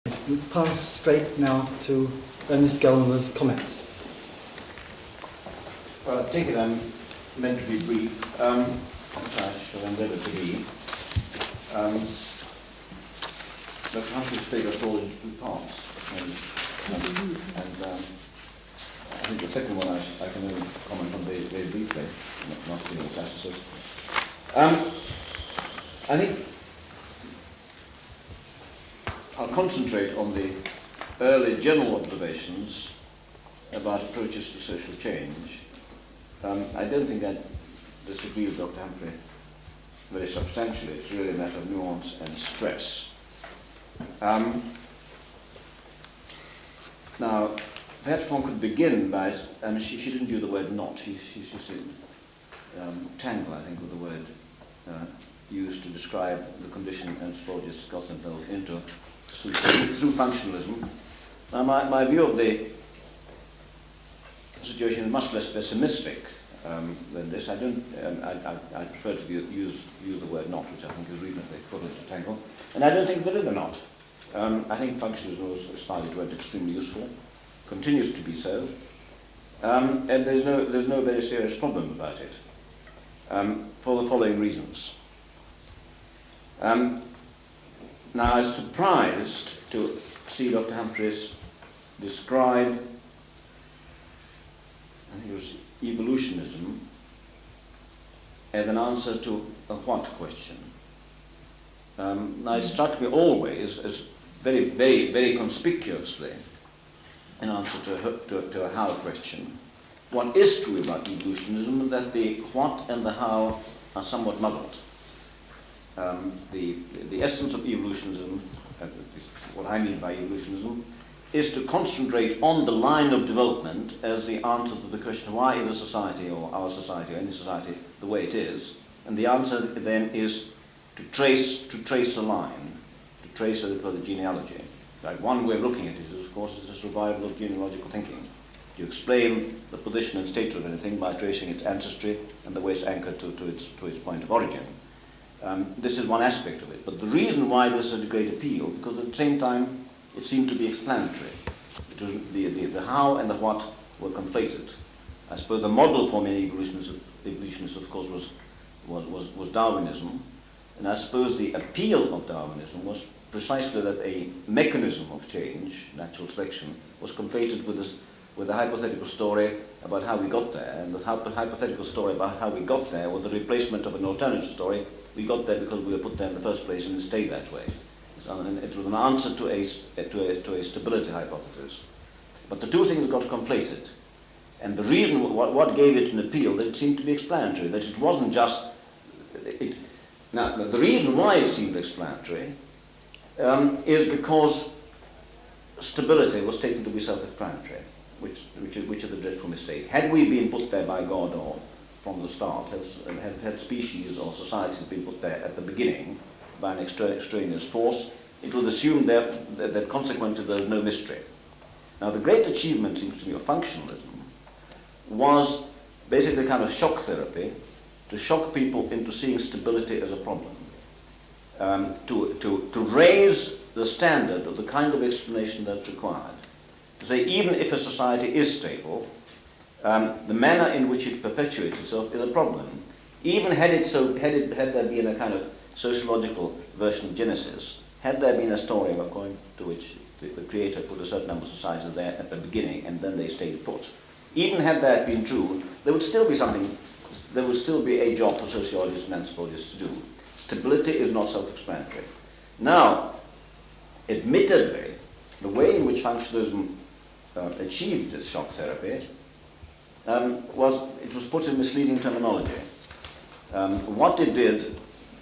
We pass straight now to Ernest Gellner's comments. Well, I take it I'm meant to be brief, which I shall endeavour to be. Dr. Humphrey's paper falls into two parts, and I think the second one I can only comment on very briefly, not being a classicist. I think I'll concentrate on the early general observations about approaches to social change. I don't think I disagree with Dr. Humphrey very substantially. It's really a matter of nuance and stress. Now, perhaps one could begin by, she didn't use the word not, she said tangle, I think, with the word used to describe the condition anthropologists got themselves into through functionalism. Now, my view of the situation is much less pessimistic than this. I prefer to use the word not, which I think is reasonably equivalent to tangle. And I don't think there is a not. I think functionalism was, as far as it went, extremely useful, continues to be so, and there's no very serious problem about it, for the following reasons. Now, I was surprised to see Dr. Humphreys describe, I think it was evolutionism, as an answer to a what question. Now, it struck me always as very conspicuously an answer to a how question. What is true about evolutionism is that the what and the how are somewhat muddled. The essence of evolutionism, what I mean by evolutionism, is to concentrate on the line of development as the answer to the question, why is a society, or our society, or any society, the way it is? And the answer then is to trace a line, to trace the genealogy. Right? One way of looking at it is, of course, is a survival of genealogical thinking. You explain the position and status of anything by tracing its ancestry and the way it's anchored to its point of origin. This is one aspect of it. But the reason why this is a great appeal, because at the same time it seemed to be explanatory. It was the how and the what were conflated. I suppose the model for many evolutionists of course, was Darwinism. And I suppose the appeal of Darwinism was precisely that a mechanism of change, natural selection, was conflated with a hypothetical story about how we got there, and the hypothetical story about how we got there was the replacement of an alternative story. We got there because we were put there in the first place and it stayed that way. So, and it was an answer to a stability hypothesis. But the two things got conflated. And the reason, what gave it an appeal, that it seemed to be explanatory, that it wasn't just... Now, the reason why it seemed explanatory is because stability was taken to be self-explanatory, which is a dreadful mistake. Had we been put there by God or from the start, had species or societies been put there at the beginning by an extraneous force, it was assumed that consequently there was no mystery. Now, the great achievement, seems to me, of functionalism was basically a kind of shock therapy to shock people into seeing stability as a problem, to raise the standard of the kind of explanation that's required. To say, even if a society is stable, the manner in which it perpetuates itself is a problem. Even had there been a kind of sociological version of Genesis, had there been a story according to which the Creator put a certain number of societies there at the beginning and then they stayed put, even had that been true, there would still be a job for sociologists and anthropologists to do. Stability is not self-explanatory. Now, admittedly, the way in which functionalism achieved this shock therapy was put in misleading terminology. What it did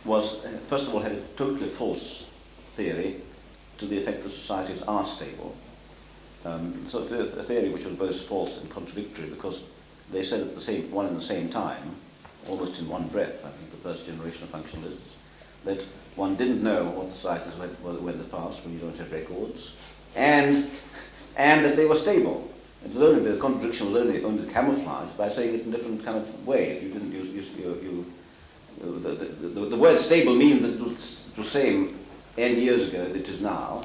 was, first of all, had a totally false theory to the effect that societies are stable. So a theory which was both false and contradictory, because they said at the same time, almost in one breath, I think, the first generation of functionalists, that one didn't know what the societies were in the past when you don't have records, and that they were stable. It was only, the contradiction was only camouflaged by saying it in different kind of ways. You didn't use the word stable means that it was the same N years ago that it is now.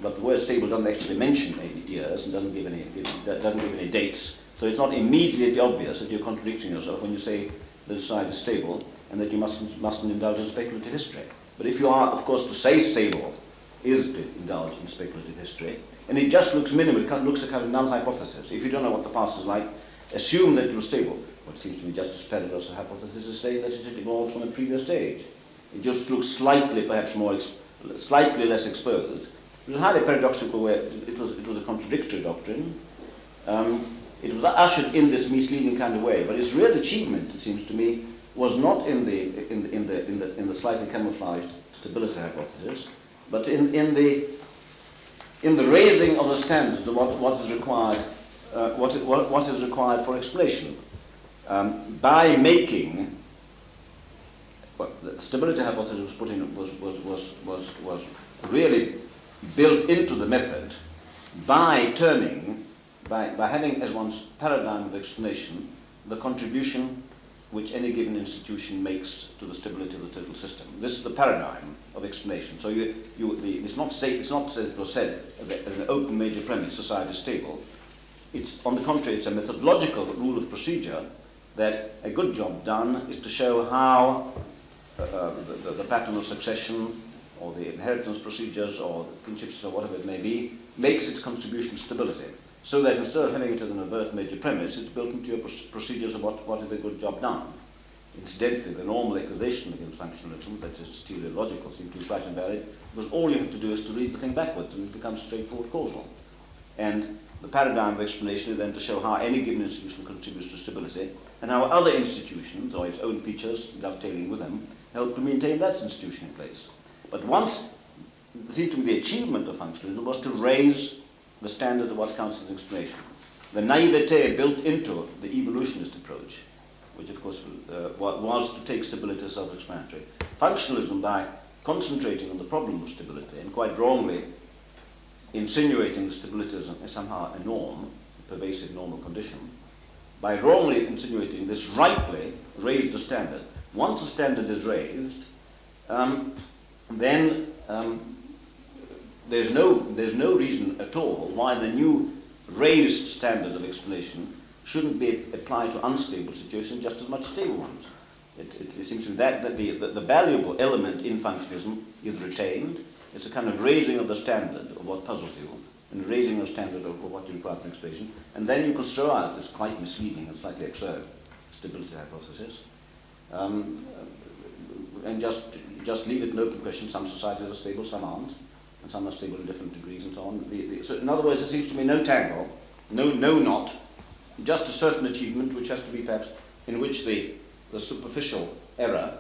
but the word stable doesn't actually mention any years and doesn't give any dates. So it's not immediately obvious that you're contradicting yourself when you say the society is stable and that you mustn't indulge in speculative history. But if you are, of course, to say stable is to indulge in speculative history, and it just looks minimal, it looks a kind of null hypothesis. If you don't know what the past is like, assume that it was stable. What seems to me just as perilous a hypothesis is saying that it evolved from a previous stage. It just looks slightly, perhaps slightly less exposed. It was a highly paradoxical way. It was a contradictory doctrine. It was ushered in this misleading kind of way, but its real achievement, it seems to me, was not in the slightly camouflaged stability hypothesis, but in the raising of the standard of what is required, what is required for explanation, by making the stability hypothesis was put in was really built into the method by having as one's paradigm of explanation the contribution which any given institution makes to the stability of the total system. This is the paradigm of explanation. So it's not said it was said as an open major premise, society is stable. It's, on the contrary, it's a methodological rule of procedure that a good job done is to show how the pattern of succession or the inheritance procedures or kinships or whatever it may be makes its contribution to stability. So that instead of having it as an overt major premise, it's built into your procedures of what is a good job done. Incidentally, the normal accusation against functionalism, that is teleological, seems to be quite invalid, because all you have to do is to read the thing backwards and it becomes straightforward causal. And the paradigm of explanation is then to show how any given institution contributes to stability and how other institutions, or its own features, dovetailing with them, help to maintain that institution in place. But once, it seems to me the achievement of functionalism was to raise the standard of what counts as explanation. The naivete built into the evolutionist approach, which of course was to take stability as self-explanatory. Functionalism, by concentrating on the problem of stability and quite wrongly insinuating the stability as somehow a norm, a pervasive normal condition, by wrongly insinuating this, rightly raised the standard. Once the standard is raised, then there's no reason at all why the new raised standard of explanation shouldn't be applied to unstable situations just as much as stable ones. It seems to me that the valuable element in functionalism is retained. It's a kind of raising of the standard of what puzzles you, and raising of the standard of what you require for explanation, and then you can throw out this quite misleading and slightly absurd stability hypothesis, and just leave it an open question. Some societies are stable, some aren't, and some are stable in different degrees and so on. So in other words, there seems to be no tangle, no knot, just a certain achievement which has to be perhaps, in which the superficial error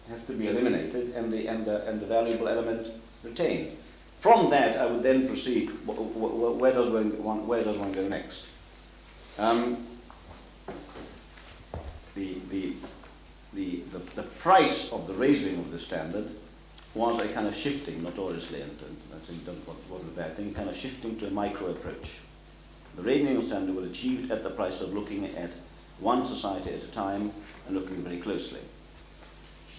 has to be eliminated and the valuable element retained. From that, I would then proceed. Where does one go next? The price of the raising of the standard was a kind of shifting, notoriously, and that wasn't a bad thing, kind of shifting to a micro approach. The raising of the standard was achieved at the price of looking at one society at a time and looking very closely.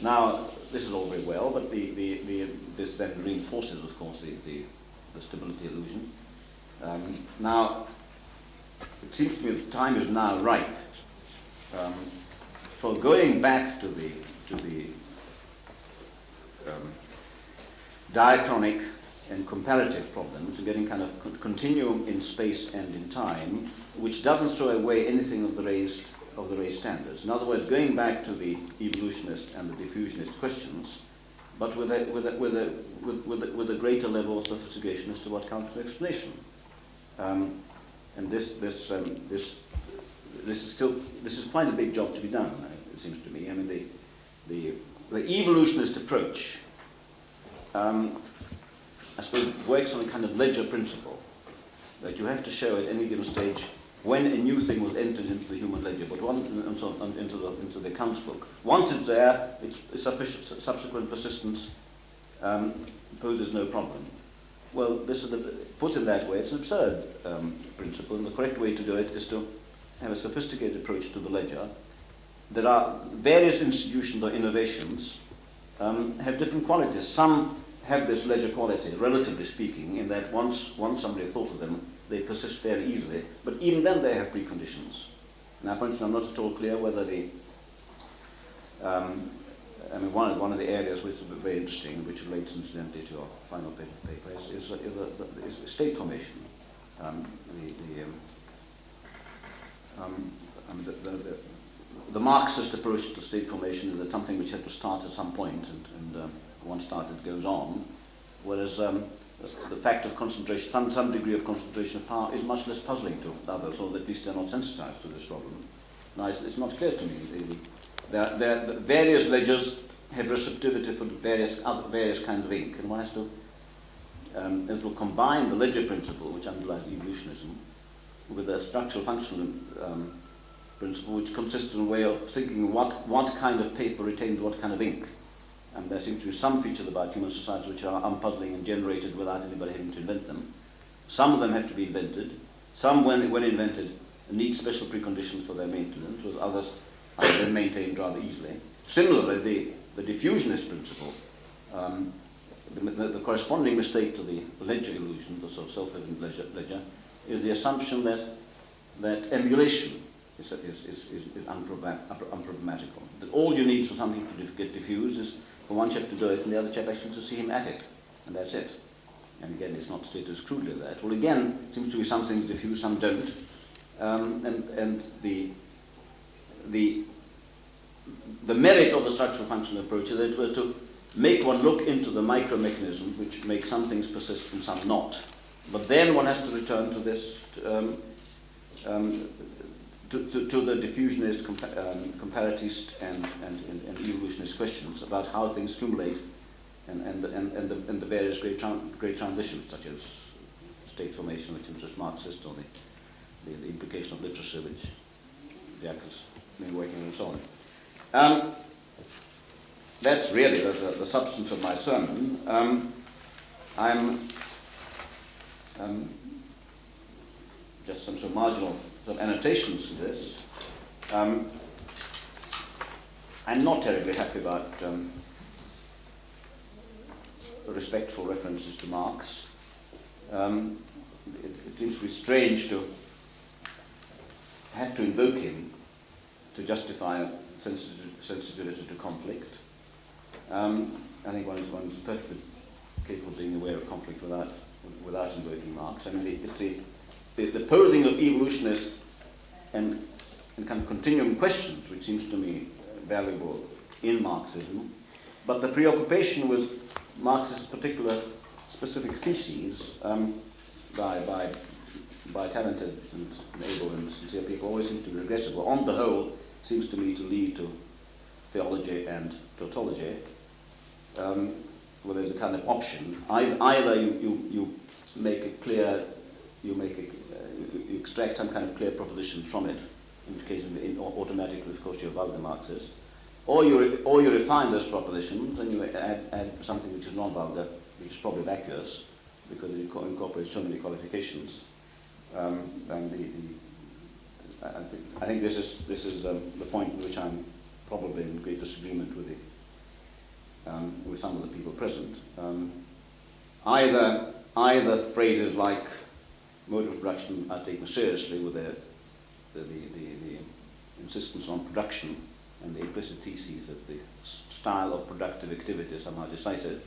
Now, this is all very well, but this then reinforces, of course, the stability illusion. Now, it seems to me that the time is now ripe for going back to the diachronic and comparative problems, and getting kind of continuum in space and in time, which doesn't throw away anything of the raised standards. In other words, going back to the evolutionist and the diffusionist questions, but with a greater level of sophistication as to what counts as explanation. And this is quite a big job to be done, it seems to me. I mean, the evolutionist approach, I suppose, works on a kind of ledger principle, that you have to show at any given stage when a new thing was entered into the human ledger, but into the accounts book. Once it's there, it's sufficient. Subsequent persistence poses no problem. Well, this is put in that way. It's an absurd principle, and the correct way to do it is to have a sophisticated approach to the ledger. There are various institutions or innovations have different qualities. Some have this ledger quality, relatively speaking, in that once somebody thought of them, they persist fairly easily, but even then they have preconditions. Now, for instance, I'm not at all clear whether the one of the areas which is very interesting, which relates incidentally to our final paper, is state formation. The Marxist approach to state formation is that something which had to start at some point, and once started goes on, whereas the fact of concentration, some degree of concentration of power, is much less puzzling to others, or at least they're not sensitized to this problem. Now, it's not clear to me. The various ledgers have receptivity for various kinds of ink, and one has to combine the ledger principle, which underlies evolutionism, with a structural functional principle, which consists in a way of thinking what kind of paper retains what kind of ink. And there seems to be some features about human societies which are unpuzzling and generated without anybody having to invent them. Some of them have to be invented. Some, when invented, need special preconditions for their maintenance, whereas others are then maintained rather easily. Similarly, the diffusionist principle, the corresponding mistake to the ledger illusion, the sort of self-evident ledger, is the assumption that emulation is unproblematical. That all you need for something to get diffused is for one chap to do it and the other chap actually to see him at it, and that's it. And again, it's not stated as crudely that. Well, again, it seems to be some things diffuse, some don't. And the merit of the structural functional approach is that it was to make one look into the micro-mechanisms which make some things persist and some not. But then one has to return to this, to the diffusionist, comparatist, and evolutionist questions about how things accumulate, and the various great transitions, such as state formation, which interests Marxists, or the implication of literature, which Jack has been working on, and so on. That's really the substance of my sermon. I'm just some sort of marginal sort of annotations to this. I'm not terribly happy about respectful references to Marx. It seems to be strange to have to invoke him to justify sensitivity to conflict. I think one is perfectly capable of being aware of conflict without invoking Marx. I mean, it's the posing of evolutionist and kind of continuum questions, which seems to me valuable in Marxism, but the preoccupation with Marx's particular specific theses by talented and able and sincere people always seems to be regrettable. On the whole, seems to me to lead to theology and tautology, where there's a kind of option. Either you make it clear, you extract some kind of clear proposition from it, in which case automatically, of course, you're a vulgar Marxist, or you refine those propositions and you add something which is non-vulgar, which is probably vacuous, because it incorporates so many qualifications. And I think this is the point in which I'm probably in great disagreement with some of the people present. Either phrases like mode of production are taken seriously with the insistence on production and the implicit theses that the style of productive activity is somehow decisive,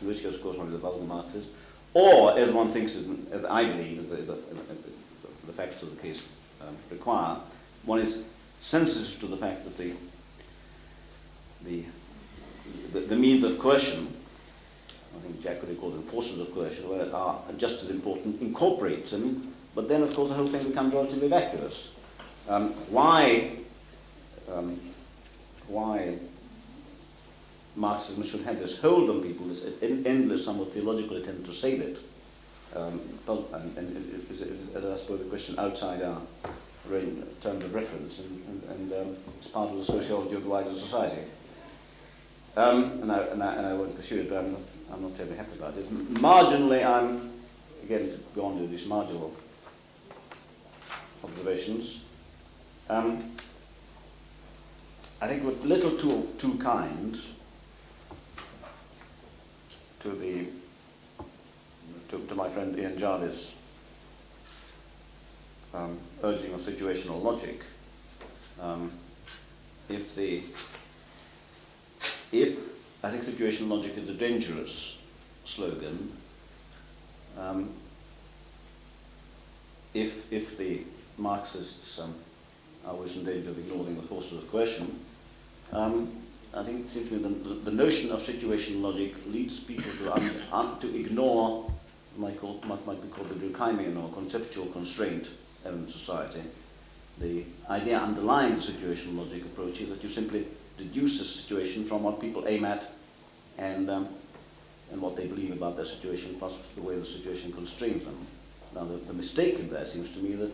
in which case, of course, one is a vulgar Marxist, or, as one thinks, as I believe, the facts of the case require, one is sensitive to the fact that the means of coercion, I think Jack could have called them forces of coercion, are just as important, incorporates them, but then, of course, the whole thing becomes relatively vacuous. Why Marxism should have this hold on people, this endless, somewhat theological attempt to save it, and as I suppose the question outside our terms of reference, and it's part of the sociology of the wider society. And I won't pursue it, but I'm not terribly happy about it. Marginally, again, to go on to these marginal observations, I think we're a little too kind to my friend Ian Jarvis' urging of situational logic, if I think situational logic is a dangerous slogan, if the Marxists are always in danger of ignoring the forces of coercion, I think it seems to me the notion of situational logic leads people to ignore what might be called the Durkheimian or conceptual constraint element of society. The idea underlying the situational logic approach is that you simply deduce a situation from what people aim at and what they believe about their situation, plus the way the situation constrains them. Now, the mistake in there seems to me that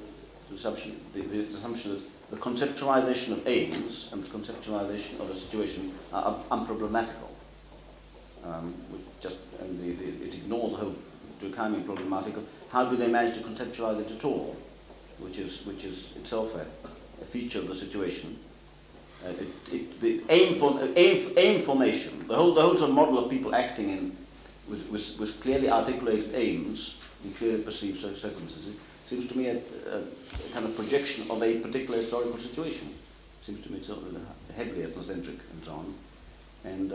the assumption that the conceptualization of aims and the conceptualization of a situation are unproblematical. It ignores the whole Durkheimian problematic of how do they manage to conceptualize it at all, which is itself a feature of the situation. The aim formation, the whole sort of model of people acting with clearly articulated aims in clearly perceived circumstances, seems to me a kind of projection of a particular historical situation. Seems to me it's heavily ethnocentric and so on, and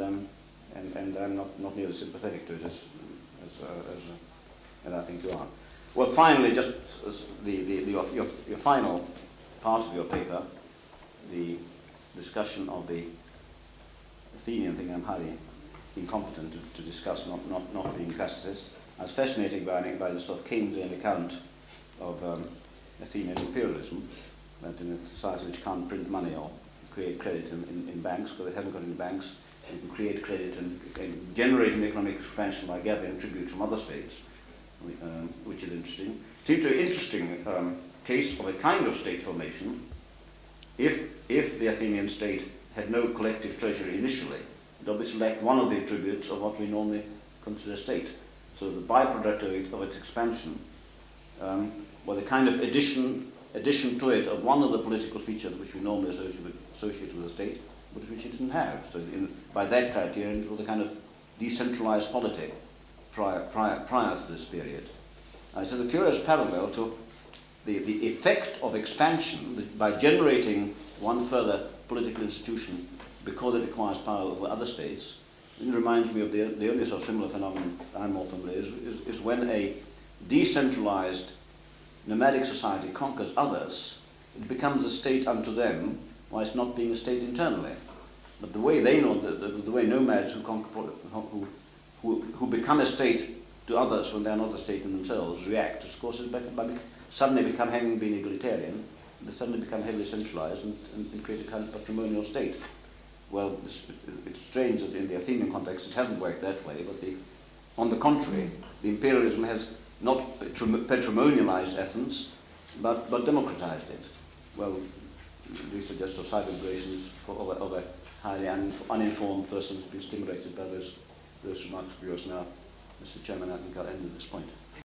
I'm not nearly sympathetic to it as I think you are. Well, finally, just your final part of your paper, the discussion of the Athenian thing, I'm highly incompetent to discuss, not being classicist. I was fascinated by the sort of Keynesian account of Athenian imperialism, that in a society which can't print money or create credit in banks, because it hasn't got any banks, you can create credit and generate an economic expansion by gathering tribute from other states, which is interesting. It seems to be an interesting case of a kind of state formation if the Athenian state had no collective treasury initially. It obviously lacked one of the attributes of what we normally consider state. So the byproduct of its expansion was a kind of addition to it of one of the political features which we normally associate with a state, but which it didn't have. So by that criterion, it was a kind of decentralized polity prior to this period. It's a curious parallel to the effect of expansion by generating one further political institution because it acquires power over other states. It reminds me of the only sort of similar phenomenon I'm more familiar is when a decentralized nomadic society conquers others, it becomes a state unto them, whilst not being a state internally. But the way they know, the way nomads who become a state to others when they are not a state in themselves react, of course, suddenly become, having been egalitarian, they suddenly become heavily centralized and create a kind of patrimonial state. Well, it's strange that in the Athenian context it hasn't worked that way, but on the contrary, the imperialism has not patrimonialized Athens, but democratized it. Well, these are just side observations of a highly uninformed person who's been stimulated by those remarks of yours now. Mr. Chairman, I think I'll end at this point.